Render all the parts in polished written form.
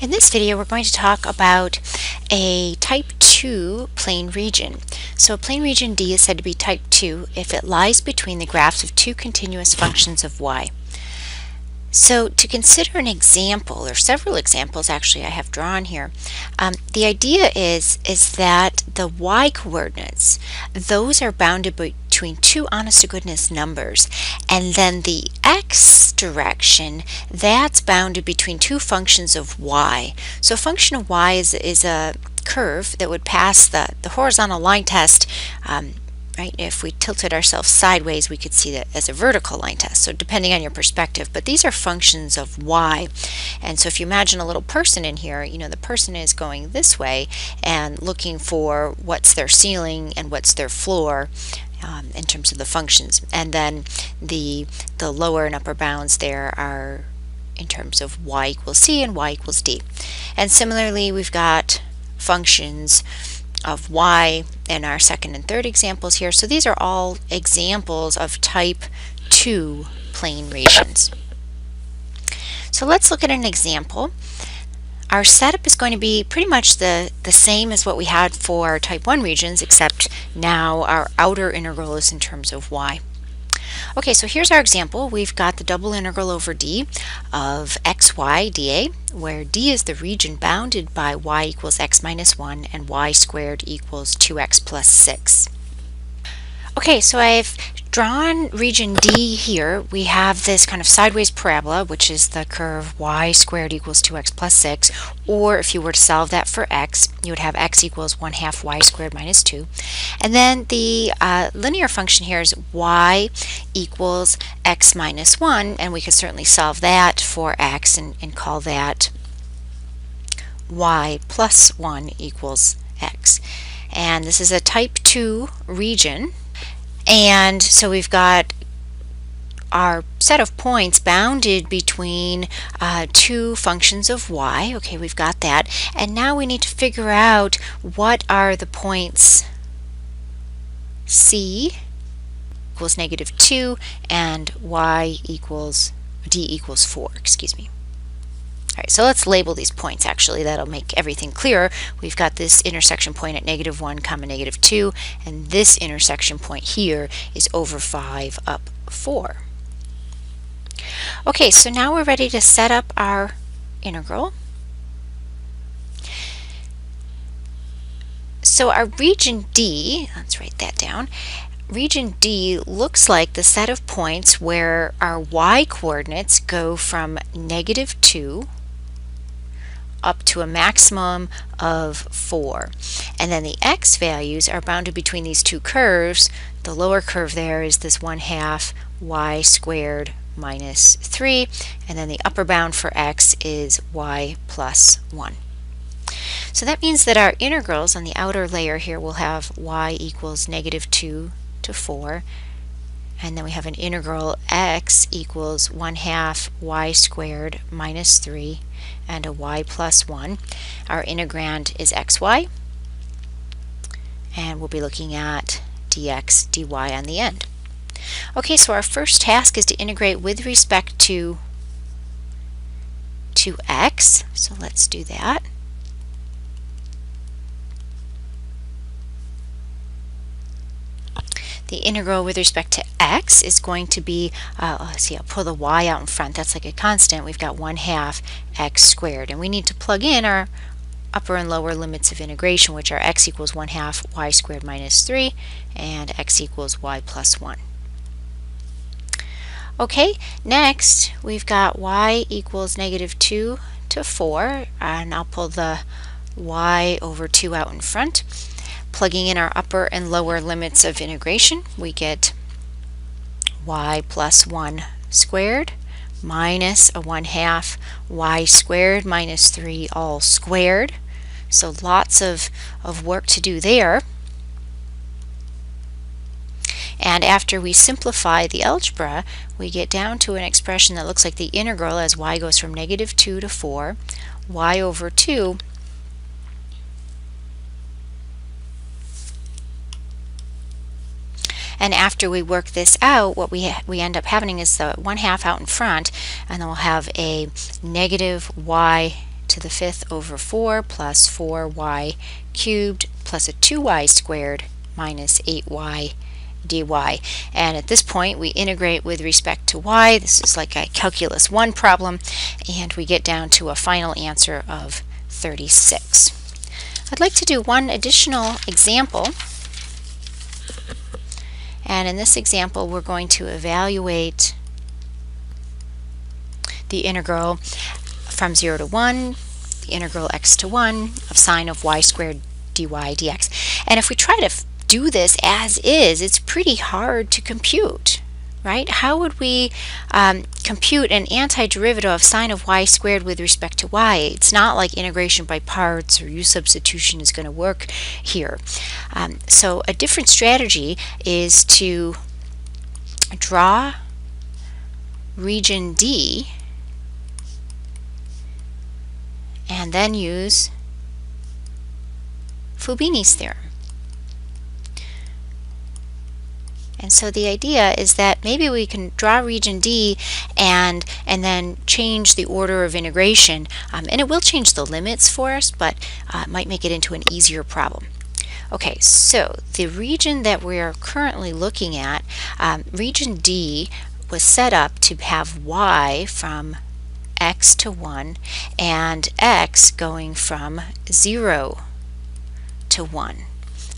In this video, we're going to talk about a type 2 plane region. So a plane region D is said to be type 2 if it lies between the graphs of two continuous functions of y. So to consider an example, or several examples actually I have drawn here, the idea is that the y coordinates, those are bounded between two honest-to-goodness numbers, and then the x direction, that's bounded between two functions of y. So a function of y is a curve that would pass the horizontal line test. Right? If we tilted ourselves sideways, we could see that as a vertical line test. So depending on your perspective, but these are functions of y. And so if you imagine a little person in here, the person is going this way and looking for what's their ceiling and what's their floor in terms of the functions. And then the lower and upper bounds there are in terms of y equals c and y equals d. And similarly, we've got functions of y in our second and third examples here. So these are all examples of type 2 plane regions. So let's look at an example. Our setup is going to be pretty much the same as what we had for type 1 regions, except now our outer integral is in terms of y. Okay, so here's our example. We've got the double integral over d of xy dA, where d is the region bounded by y equals x minus 1 and y squared equals 2x plus 6. Okay, so I've drawn region D here. We have this kind of sideways parabola, which is the curve y squared equals 2x plus 6, or if you were to solve that for x, you would have x equals 1/2 y squared minus 2. And then the linear function here is y equals x minus 1, and we could certainly solve that for x and call that y plus 1 equals x. And this is a type 2 region. And so we've got our set of points bounded between two functions of y. Okay, we've got that. And now we need to figure out what are the points c equals -2 and y equals d equals 4, excuse me. All right, so let's label these points. Actually, that'll make everything clearer. We've got this intersection point at -1, -2, and this intersection point here is over 5 up 4. Okay, so now we're ready to set up our integral. So our region D, let's write that down. Region D looks like the set of points where our y coordinates go from -2 up to a maximum of 4. And then the x values are bounded between these two curves. The lower curve there is this 1/2 y squared minus 3, and then the upper bound for x is y plus 1. So that means that our integrals on the outer layer here will have y equals -2 to 4, and then we have an integral x equals 1/2 y squared minus 3 and a y plus 1. Our integrand is xy, and we'll be looking at dx dy on the end. Okay, so our first task is to integrate with respect to x, so let's do that. The integral with respect to x is going to be, let's see, I'll pull the y out in front. That's like a constant. We've got 1/2 x squared. And we need to plug in our upper and lower limits of integration, which are x equals 1/2 y squared minus 3 and x equals y plus 1. Okay, next we've got y equals -2 to 4. And I'll pull the y over 2 out in front. Plugging in our upper and lower limits of integration, we get y plus 1 squared minus a 1/2 y squared minus 3 all squared. So lots of work to do there. And after we simplify the algebra, we get down to an expression that looks like the integral as y goes from -2 to 4, y over 2 And after we work this out, what we end up having is the 1/2 out in front, and then we'll have a negative y to the 5th over 4 plus 4y cubed plus a 2y squared minus 8y dy. And at this point we integrate with respect to y. This is like a calculus 1 problem, and we get down to a final answer of 36. I'd like to do one additional example, and in this example we're going to evaluate the integral from 0 to 1, the integral x to 1 of sine of y squared dy dx. And if we try to do this as is, it's pretty hard to compute, right? How would we compute an antiderivative of sine of y squared with respect to y? It's not like integration by parts or u substitution is going to work here. So a different strategy is to draw region D and then use Fubini's theorem. And so the idea is that maybe we can draw region D and then change the order of integration, and it will change the limits for us, but it might make it into an easier problem. Okay, so the region that we are currently looking at, region D, was set up to have y from x to 1 and x going from 0 to 1.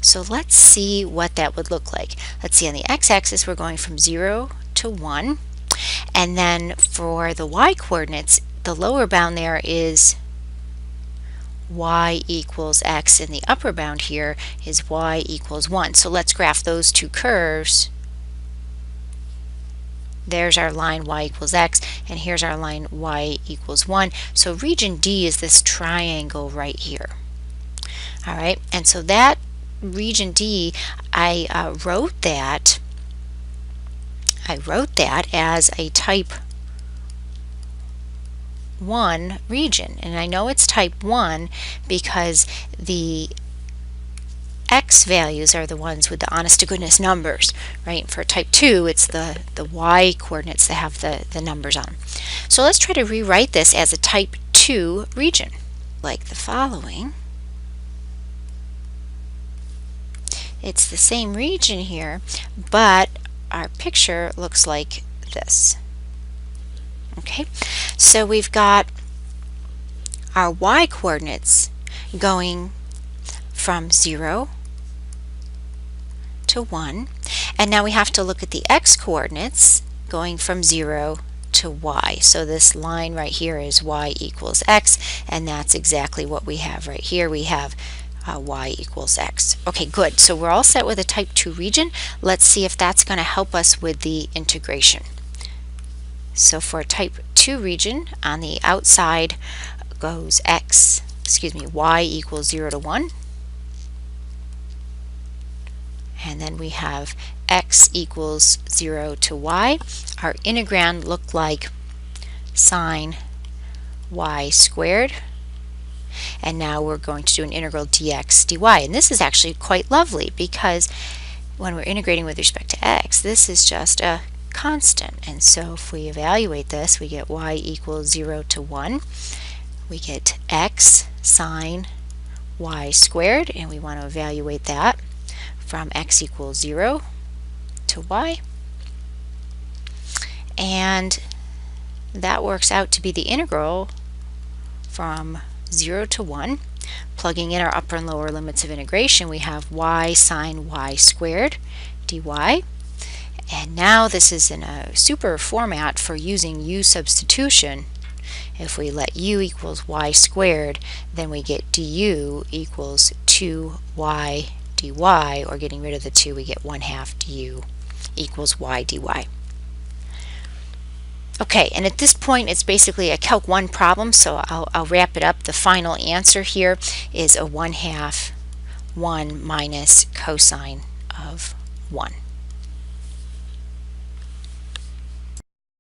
So let's see what that would look like. Let's see, on the x-axis we're going from 0 to 1, and then for the y-coordinates, the lower bound there is y equals x, and the upper bound here is y equals 1. So let's graph those two curves. There's our line y equals x, and here's our line y equals 1. So region D is this triangle right here. All right, and so that region D, I wrote that as a type 1 region, and I know it's type 1 because the x values are the ones with the honest to goodness numbers, right? For type 2, it's the y coordinates that have the numbers on them. So let's try to rewrite this as a type 2 region, like the following. It's the same region here, but our picture looks like this. Okay, so we've got our y coordinates going from 0 to 1, and now we have to look at the x coordinates going from 0 to y. So this line right here is y equals x, and that's exactly what we have right here. We have y equals x. Okay, good. So we're all set with a type 2 region. Let's see if that's going to help us with the integration. So for a type 2 region, on the outside goes y equals 0 to 1. And then we have x equals 0 to y. Our integrand looked like sine y squared. And now we're going to do an integral dx dy. And this is actually quite lovely because when we're integrating with respect to x, this is just a constant. And so if we evaluate this, we get y equals 0 to 1. We get x sine y squared, and we want to evaluate that from x equals 0 to y. And that works out to be the integral from 0 to 1. Plugging in our upper and lower limits of integration, we have y sine y squared dy. And now this is in a super format for using u substitution. If we let u equals y squared, then we get du equals 2y dy, or getting rid of the 2, we get 1/2 du equals y dy. Okay, and at this point it's basically a Calc 1 problem, so I'll wrap it up. The final answer here is a 1/2 1 minus cosine of 1.